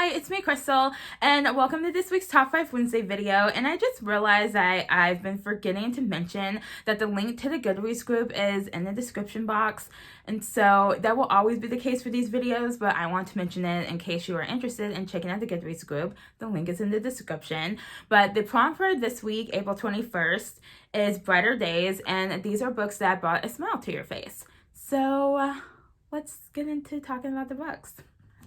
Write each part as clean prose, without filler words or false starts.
Hi, it's me, Crystal, and welcome to this week's Top 5 Wednesday video. And I just realized I've been forgetting to mention that the link to the Goodreads group is in the description box. And so that will always be the case for these videos, but I want to mention it in case you are interested in checking out the Goodreads group. The link is in the description. But the prompt for this week, April 21st, is Brighter Days, and these are books that brought a smile to your face. So let's get into talking about the books.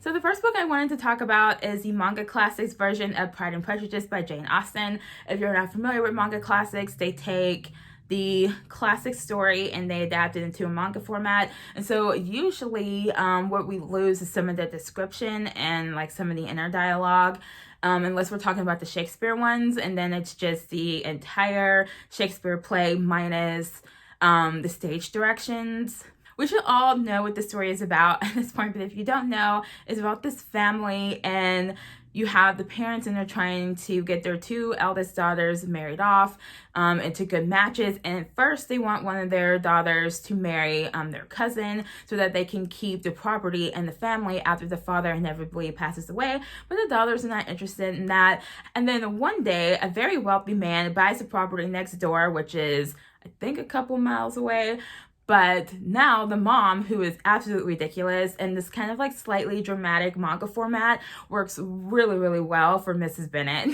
So the first book I wanted to talk about is the manga classics version of Pride and Prejudice by Jane Austen. If you're not familiar with manga classics, they take the classic story and they adapt it into a manga format. And so usually what we lose is some of the description and like some of the inner dialogue. Unless we're talking about the Shakespeare ones, and then it's just the entire Shakespeare play minus the stage directions. We should all know what the story is about at this point, but if you don't know, it's about this family, and you have the parents, and they're trying to get their two eldest daughters married off into good matches. And at first, they want one of their daughters to marry their cousin so that they can keep the property and the family after the father inevitably passes away. But the daughters are not interested in that. And then one day, a very wealthy man buys the property next door, which is, I think, a couple miles away. But now the mom, who is absolutely ridiculous, and this kind of like slightly dramatic manga format works really, really well for Mrs. Bennet.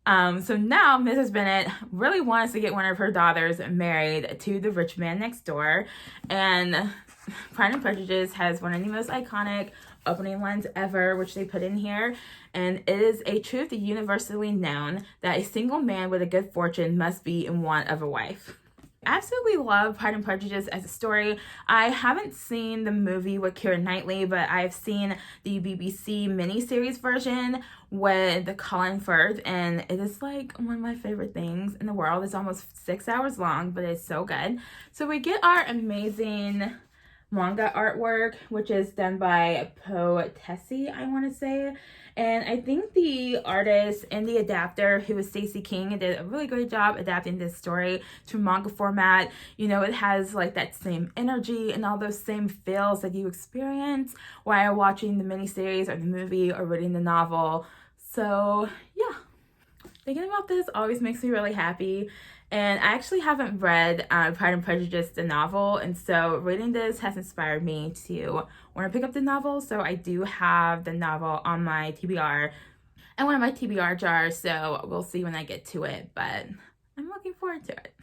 So now Mrs. Bennet really wants to get one of her daughters married to the rich man next door. And Pride and Prejudice has one of the most iconic opening lines ever, which they put in here. And it is a truth universally known that a single man with a good fortune must be in want of a wife. Absolutely love Pride and Prejudice as a story. I haven't seen the movie with Keira Knightley, but I've seen the BBC miniseries version with Colin Firth, and it is like one of my favorite things in the world. It's almost 6 hours long, but it's so good. So we get our amazing manga artwork, which is done by Poetesi, I want to say. And I think the artist and the adapter, who is Stacey King, did a really great job adapting this story to manga format. You know, it has like that same energy and all those same feels that you experience while watching the miniseries or the movie or reading the novel. So yeah, thinking about this always makes me really happy. And I actually haven't read Pride and Prejudice, the novel, and so reading this has inspired me to want to pick up the novel. So I do have the novel on my TBR and one of my TBR jars, so we'll see when I get to it, but I'm looking forward to it.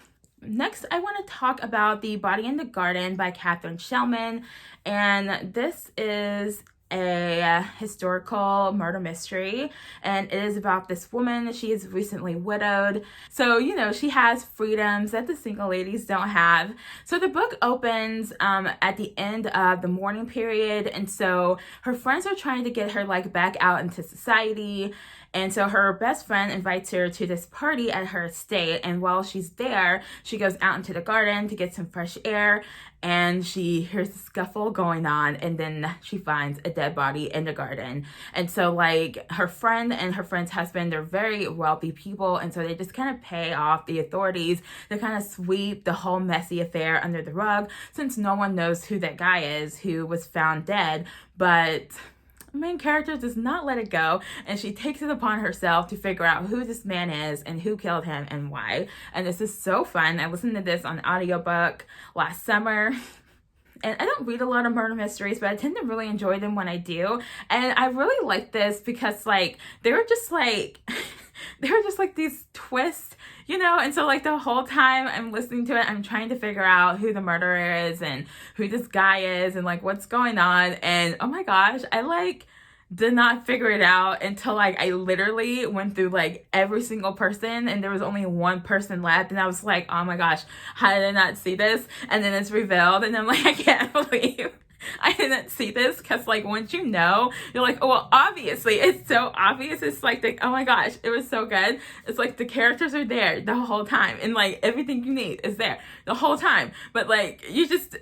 Next, I want to talk about The Body in the Garden by Catherine Shellman, and this is a historical murder mystery, and it is about this woman. She is recently widowed, so you know, she has freedoms that the single ladies don't have. So the book opens at the end of the mourning period, and so her friends are trying to get her like back out into society. And so her best friend invites her to this party at her estate, and while she's there, she goes out into the garden to get some fresh air, and she hears a scuffle going on, and then she finds a dead body in the garden. And so like her friend and her friend's husband, they're very wealthy people, and so they just kind of pay off the authorities to kind of sweep the whole messy affair under the rug, since no one knows who that guy is who was found dead. But main character does not let it go, and she takes it upon herself to figure out who this man is and who killed him and why. And this is so fun. I listened to this on audiobook last summer. And I don't read a lot of murder mysteries, but I tend to really enjoy them when I do. And I really like this because like they were just like these twists, you know. And so like the whole time I'm listening to it, I'm trying to figure out who the murderer is and who this guy is and like what's going on. And oh my gosh, I like did not figure it out until like I literally went through like every single person, and there was only one person left, and I was like, oh my gosh, how did I not see this? And then it's revealed, and I'm like, I can't believe I didn't see this, because like once you know, you're like, oh well, obviously. It's so obvious. It's like oh my gosh, it was so good. It's like the characters are there the whole time, and like everything you need is there the whole time, but like I just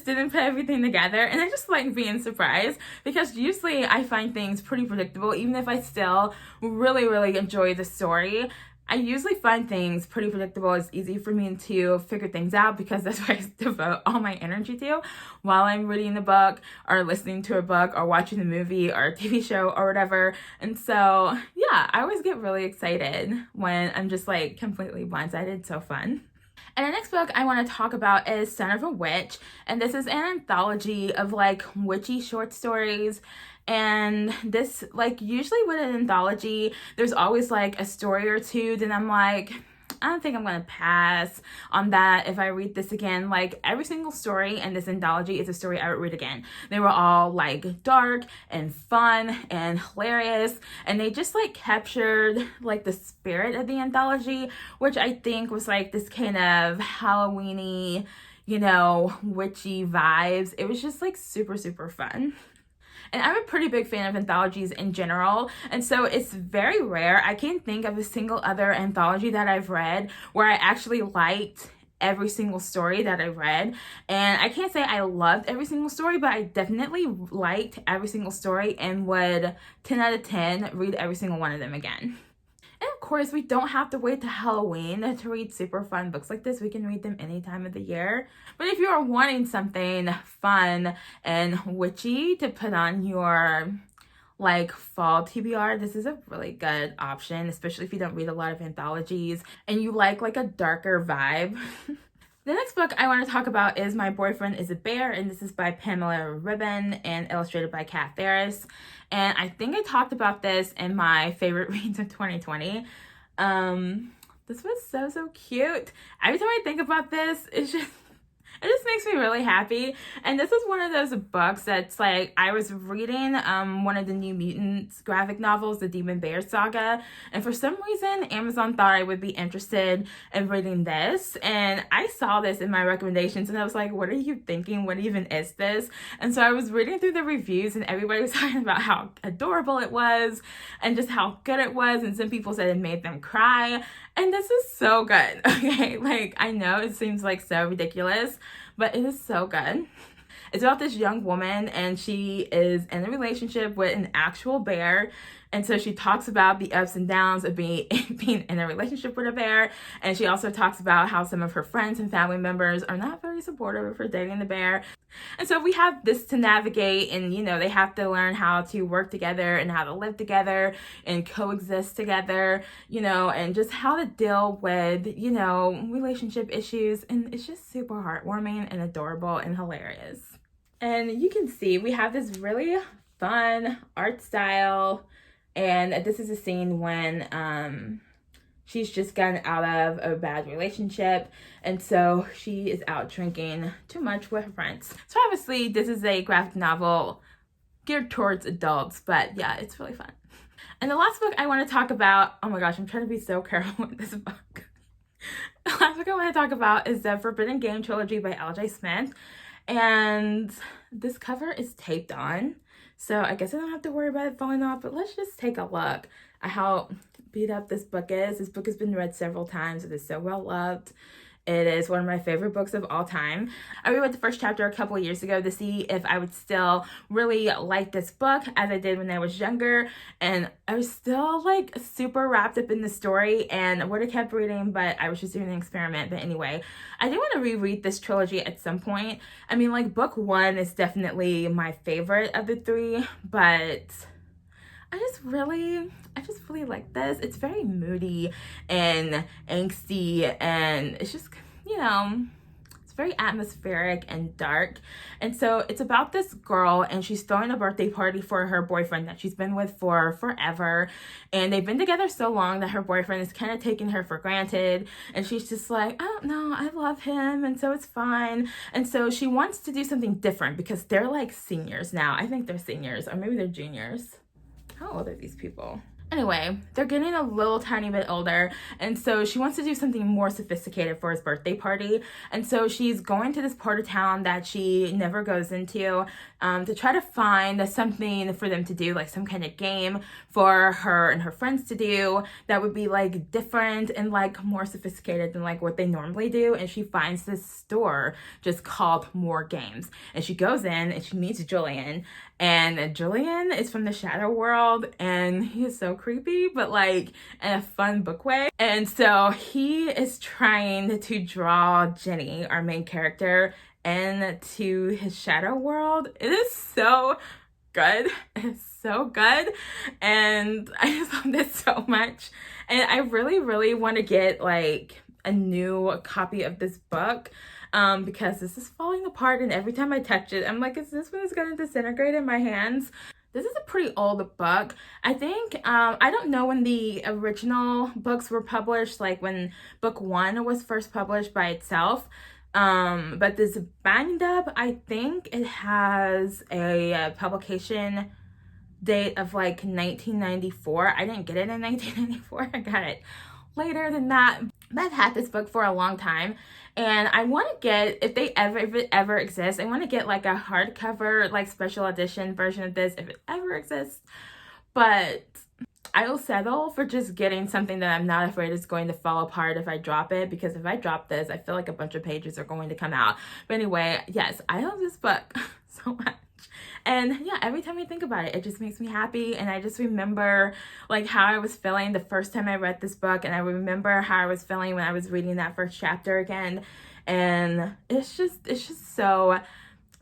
didn't put everything together. And I just like being surprised, because usually I find things pretty predictable, even if I still really, really enjoy the story. I usually find things pretty predictable. It's easy for me to figure things out because that's what I devote all my energy to while I'm reading the book or listening to a book or watching a movie or a TV show or whatever. And so, yeah, I always get really excited when I'm just like completely blindsided. It's so fun. And the next book I want to talk about is Son of a Witch. And this is an anthology of like witchy short stories. And this, like, usually with an anthology, there's always like a story or two that I'm like, I don't think I'm going to pass on that if I read this again. Like, every single story in this anthology is a story I would read again. They were all like dark and fun and hilarious, and they just like captured like the spirit of the anthology, which I think was like this kind of Halloween-y, you know, witchy vibes. It was just like super, super fun. And I'm a pretty big fan of anthologies in general, and so it's very rare. I can't think of a single other anthology that I've read where I actually liked every single story that I read. And I can't say I loved every single story, but I definitely liked every single story and would 10 out of 10 read every single one of them again. And of course, we don't have to wait to Halloween to read super fun books like this. We can read them any time of the year. But if you are wanting something fun and witchy to put on your like fall TBR, this is a really good option, especially if you don't read a lot of anthologies and you like a darker vibe. The next book I want to talk about is My Boyfriend is a Bear, and this is by Pamela Ribon and illustrated by Kat Ferris. And I think I talked about this in my favorite reads of 2020. This was so, so cute. Every time I think about this, it just makes me really happy. And this is one of those books that's like, I was reading one of the New Mutants graphic novels, the Demon Bear Saga, and for some reason Amazon thought I would be interested in reading this, and I saw this in my recommendations and I was like, what are you thinking? What even is this? And so I was reading through the reviews and everybody was talking about how adorable it was and just how good it was, and some people said it made them cry. And this is so good, okay? Like, I know it seems like so ridiculous, but it is so good. It's about this young woman, and she is in a relationship with an actual bear. And so she talks about the ups and downs of being in a relationship with a bear. And she also talks about how some of her friends and family members are not very supportive of her dating the bear. And so we have this to navigate, and, you know, they have to learn how to work together and how to live together and coexist together, you know, and just how to deal with, you know, relationship issues. And it's just super heartwarming and adorable and hilarious. And you can see we have this really fun art style. And this is a scene when she's just gotten out of a bad relationship, and so she is out drinking too much with her friends. So obviously this is a graphic novel geared towards adults, but yeah, it's really fun. And the last book I want to talk about, oh my gosh, I'm trying to be so careful with this book. The last book I want to talk about is the Forbidden Game Trilogy by L.J. Smith. And this cover is taped on, so I guess I don't have to worry about it falling off, but let's just take a look at how beat up this book is. This book has been read several times. It is so well loved. It is one of my favorite books of all time. I reread the first chapter a couple of years ago to see if I would still really like this book as I did when I was younger. And I was still like super wrapped up in the story and I would have kept reading, but I was just doing an experiment. But anyway, I do want to reread this trilogy at some point. I mean, like, book one is definitely my favorite of the three, but I just really like this. It's very moody and angsty, and it's just, you know, it's very atmospheric and dark. And so it's about this girl, and she's throwing a birthday party for her boyfriend that she's been with for forever. And they've been together so long that her boyfriend is kind of taking her for granted. And she's just like, I don't know, I love him, and so it's fine. And so she wants to do something different because they're like seniors now. I think they're seniors, or maybe they're juniors. How old are these people? Anyway, they're getting a little tiny bit older, and so she wants to do something more sophisticated for his birthday party. And so she's going to this part of town that she never goes into to try to find something for them to do, like some kind of game for her and her friends to do that would be like different and like more sophisticated than like what they normally do. And she finds this store just called More Games, and she goes in and she meets Julian. And Julian is from the Shadow World, and he is so creepy, but like in a fun book way. And so he is trying to draw Jenny, our main character, into his shadow world. It is so good. It's so good. And I just love this so much. And I really want to get like a new copy of this book. Because this is falling apart, and every time I touch it, I'm like, is this one going to disintegrate in my hands? This is a pretty old book. I think, I don't know when the original books were published, like when book 1 was first published by itself. But this bind up, I think it has a publication date of like 1994. I didn't get it in 1994. I got it later than that. But I've had this book for a long time, and I want to get, if it ever exists, I want to get like a hardcover, like special edition version of this if it ever exists. But I will settle for just getting something that I'm not afraid is going to fall apart if I drop it, because if I drop this, I feel like a bunch of pages are going to come out. But anyway, yes, I love this book so much. And yeah, every time I think about it, it just makes me happy. And I just remember like how I was feeling the first time I read this book. And I remember how I was feeling when I was reading that first chapter again. And it's just so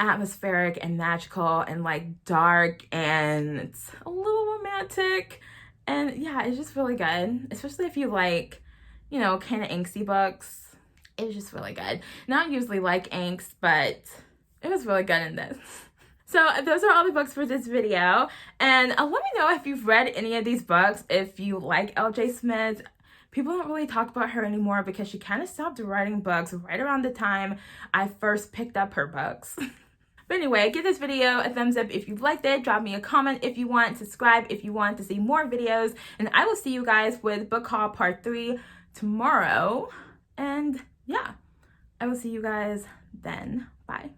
atmospheric and magical and like dark, and it's a little romantic. And yeah, it's just really good. Especially if you like, you know, kind of angsty books. It's just really good. Not usually like angst, but it was really good in this. So those are all the books for this video, and let me know if you've read any of these books, if you like L.J. Smith. People don't really talk about her anymore because she kind of stopped writing books right around the time I first picked up her books. But anyway, give this video a thumbs up if you liked it, drop me a comment if you want, subscribe if you want to see more videos, and I will see you guys with book haul part 3 tomorrow. And yeah, I will see you guys then. Bye.